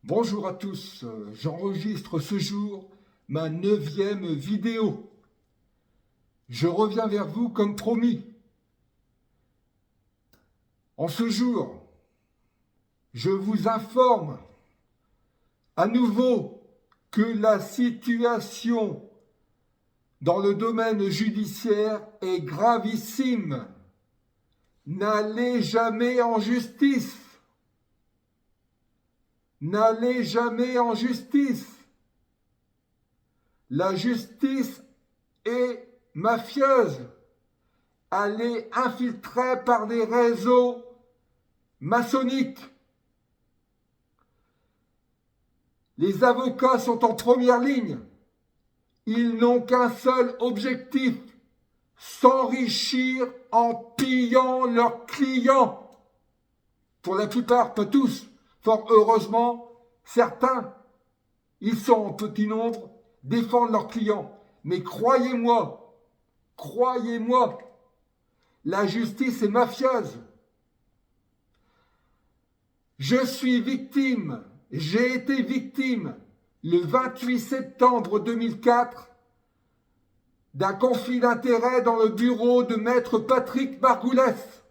Bonjour à tous, j'enregistre ce jour ma 9e vidéo. Je reviens vers vous comme promis. En ce jour, je vous informe à nouveau que la situation dans le domaine judiciaire est gravissime. N'allez jamais en justice. N'allez jamais en justice. La justice est mafieuse. Elle est infiltrée par des réseaux maçonniques. Les avocats sont en première ligne. Ils n'ont qu'un seul objectif, s'enrichir en pillant leurs clients. Pour la plupart, pas tous. Fort heureusement, certains, ils sont en petit nombre, défendent leurs clients. Mais croyez-moi, la justice est mafieuse. Je suis victime, j'ai été victime le 28 septembre 2004 d'un conflit d'intérêts dans le bureau de maître Patrick Margoulès.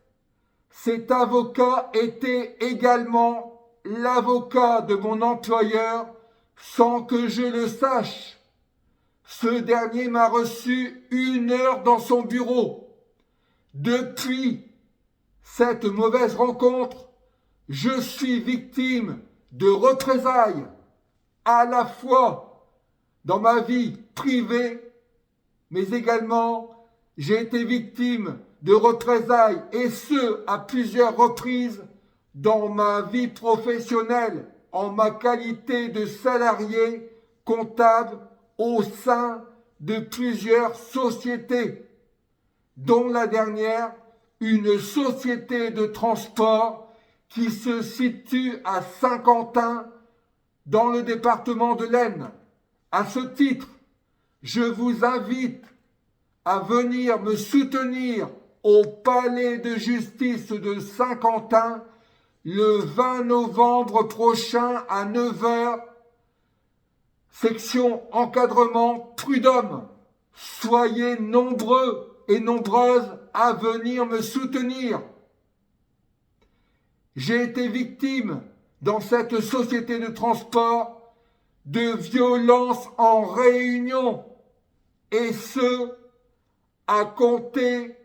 Cet avocat était également l'avocat de mon employeur sans que je le sache. Ce dernier m'a reçu 1 heure dans son bureau. Depuis cette mauvaise rencontre, je suis victime de représailles, à la fois dans ma vie privée, mais également j'ai été victime de représailles, et ce, à plusieurs reprises, dans ma vie professionnelle, en ma qualité de salarié comptable au sein de plusieurs sociétés, dont la dernière, une société de transport qui se situe à Saint-Quentin, dans le département de l'Aisne. À ce titre, je vous invite à venir me soutenir au Palais de justice de Saint-Quentin le 20 novembre prochain à 9h, section encadrement prud'homme. Soyez nombreux et nombreuses à venir me soutenir. J'ai été victime dans cette société de transport de violences en réunion, et ce, à compter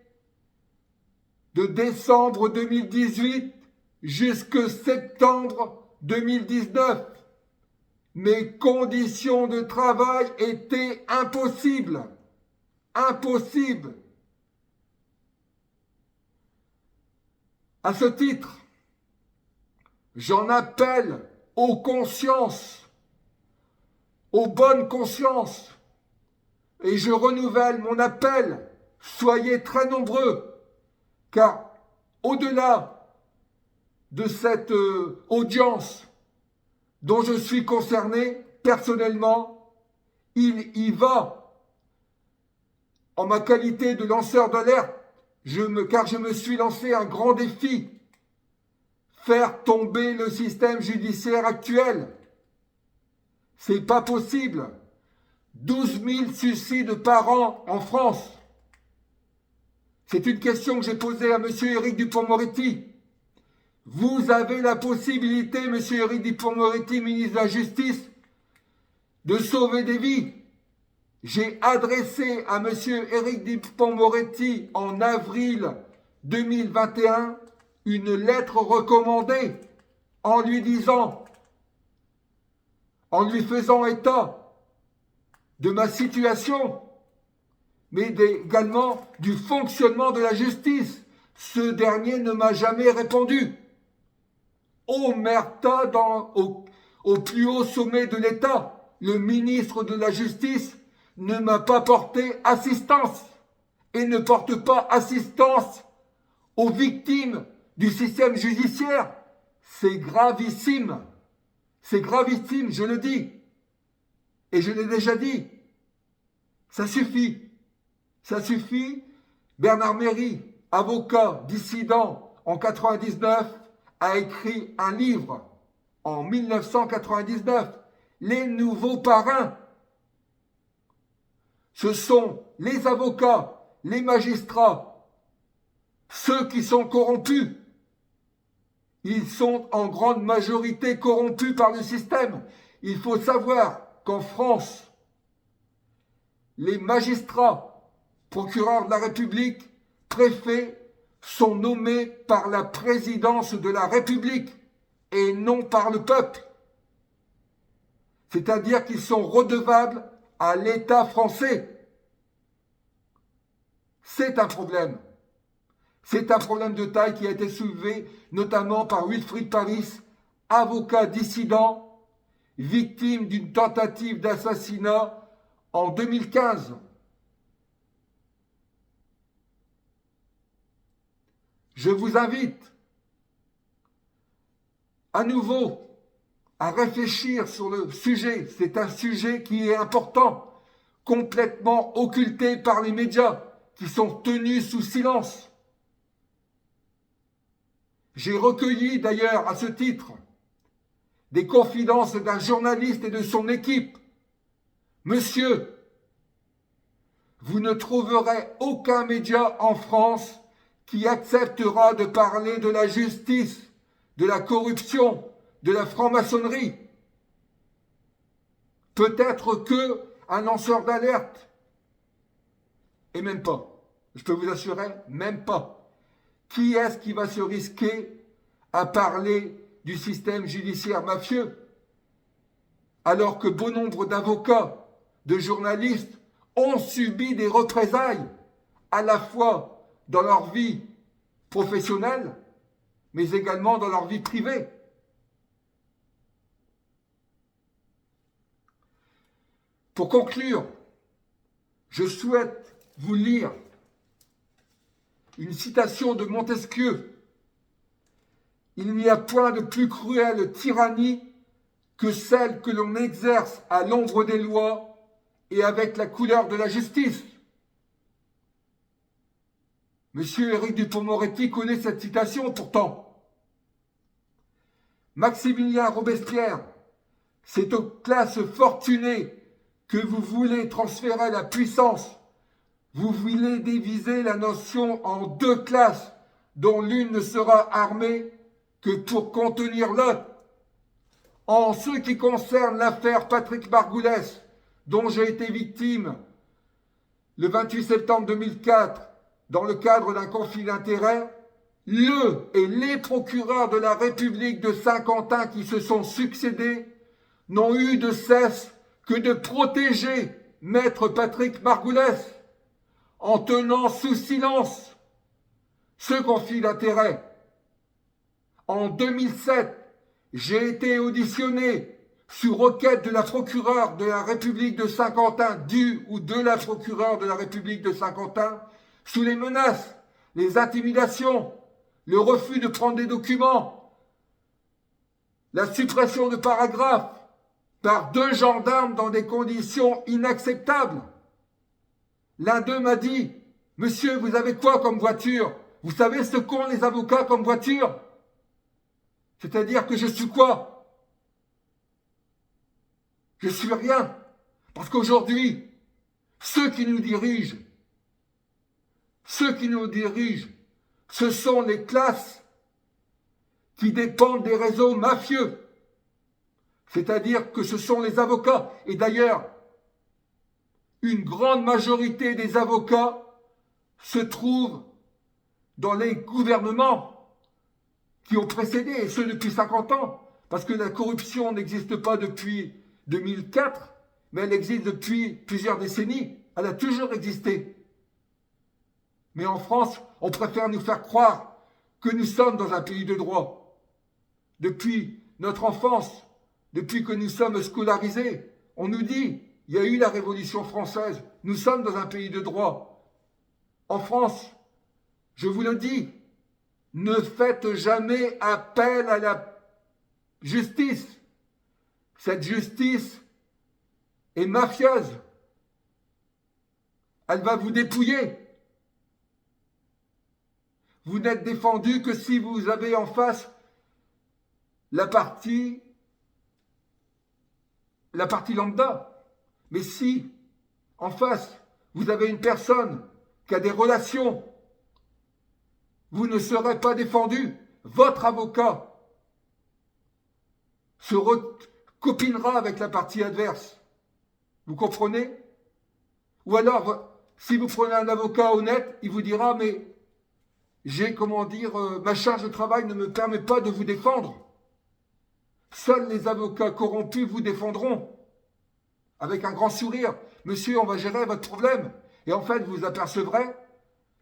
de décembre 2018 jusqu'à septembre 2019. Mes conditions de travail étaient impossibles. Impossibles. À ce titre, j'en appelle aux consciences, aux bonnes consciences, et je renouvelle mon appel. Soyez très nombreux, car au-delà de cette audience dont je suis concerné personnellement, il y va en ma qualité de lanceur d'alerte, car je me suis lancé un grand défi: faire tomber le système judiciaire actuel. C'est pas possible. 12 000 suicides par an en France. C'est une question que j'ai posée à M. Éric Dupond-Moretti. Vous avez la possibilité, M. Éric Dupond-Moretti, ministre de la Justice, de sauver des vies. J'ai adressé à M. Éric Dupond-Moretti en avril 2021 une lettre recommandée en lui disant, en lui faisant état de ma situation, mais également du fonctionnement de la justice. Ce dernier ne m'a jamais répondu. Omerta au plus haut sommet de l'État, le ministre de la Justice ne m'a pas porté assistance et ne porte pas assistance aux victimes du système judiciaire. C'est gravissime. C'est gravissime, je le dis. Et je l'ai déjà dit. Ça suffit. Ça suffit. Bernard Méry, avocat dissident en 99, a écrit un livre en 1999. Les nouveaux parrains, ce sont les avocats, les magistrats, ceux qui sont corrompus. Ils sont en grande majorité corrompus par le système. Il faut savoir qu'en France, les magistrats, procureurs de la République, préfets, sont nommés par la présidence de la République et non par le peuple. C'est-à-dire qu'ils sont redevables à l'État français. C'est un problème. C'est un problème de taille qui a été soulevé notamment par Wilfried Paris, avocat dissident, victime d'une tentative d'assassinat en 2015. Je vous invite à nouveau à réfléchir sur le sujet. C'est un sujet qui est important, complètement occulté par les médias, qui sont tenus sous silence. J'ai recueilli d'ailleurs à ce titre des confidences d'un journaliste et de son équipe. Monsieur, vous ne trouverez aucun média en France qui acceptera de parler de la justice, de la corruption, de la franc-maçonnerie. Peut-être que un lanceur d'alerte. Et même pas. Je peux vous assurer, même pas. Qui est-ce qui va se risquer à parler du système judiciaire mafieux alors que bon nombre d'avocats, de journalistes ont subi des représailles à la fois dans leur vie professionnelle mais également dans leur vie privée. Pour conclure, je souhaite vous lire une citation de Montesquieu. Il n'y a point de plus cruelle tyrannie que celle que l'on exerce à l'ombre des lois et avec la couleur de la justice. Monsieur Éric Dupond-Moretti connaît cette citation pourtant. Maximilien Robespierre, c'est aux classes fortunées que vous voulez transférer la puissance. Vous voulez diviser la nation en deux classes, dont l'une ne sera armée que pour contenir l'autre. En ce qui concerne l'affaire Patrick Margoulès, dont j'ai été victime le 28 septembre 2004, dans le cadre d'un conflit d'intérêts, le et les procureurs de la République de Saint-Quentin qui se sont succédés n'ont eu de cesse que de protéger maître Patrick Margoulès en tenant sous silence ce conflit d'intérêts. En 2007, j'ai été auditionné sur requête de la procureure de la République de Saint-Quentin, du ou de la procureure de la République de Saint-Quentin, sous les menaces, les intimidations, le refus de prendre des documents, la suppression de paragraphes par 2 gendarmes dans des conditions inacceptables. L'un d'eux m'a dit « Monsieur, vous avez quoi comme voiture? Vous savez ce qu'ont les avocats comme voiture ?» C'est-à-dire que je suis quoi? Je suis rien. Parce qu'aujourd'hui, ceux qui nous dirigent, ce sont les classes qui dépendent des réseaux mafieux. C'est-à-dire que ce sont les avocats. Et d'ailleurs, une grande majorité des avocats se trouvent dans les gouvernements qui ont précédé, et ce depuis 50 ans. Parce que la corruption n'existe pas depuis 2004, mais elle existe depuis plusieurs décennies. Elle a toujours existé. Mais en France, on préfère nous faire croire que nous sommes dans un pays de droit. Depuis notre enfance, depuis que nous sommes scolarisés, on nous dit, il y a eu la Révolution française, nous sommes dans un pays de droit. En France, je vous le dis, ne faites jamais appel à la justice. Cette justice est mafieuse. Elle va vous dépouiller. Vous n'êtes défendu que si vous avez en face la partie la partie lambda. Mais si, en face, vous avez une personne qui a des relations, vous ne serez pas défendu. Votre avocat se copinera avec la partie adverse. Vous comprenez? Ou alors, si vous prenez un avocat honnête, il vous dira, mais ma charge de travail ne me permet pas de vous défendre. Seuls les avocats corrompus vous défendront. Avec un grand sourire. Monsieur, on va gérer votre problème. Et en fait, vous apercevrez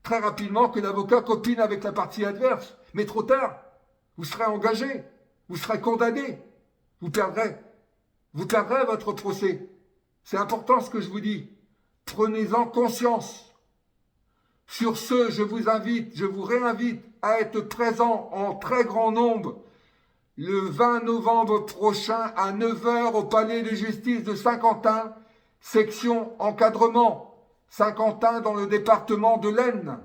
très rapidement que l'avocat copine avec la partie adverse. Mais trop tard. Vous serez engagé. Vous serez condamné. Vous perdrez votre procès. C'est important ce que je vous dis. Prenez-en conscience. Sur ce, je vous réinvite à être présent en très grand nombre le 20 novembre prochain à 9 h au palais de justice de Saint-Quentin, section encadrement, Saint-Quentin dans le département de l'Aisne.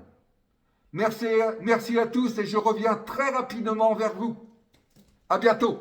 Merci à tous et je reviens très rapidement vers vous. À bientôt.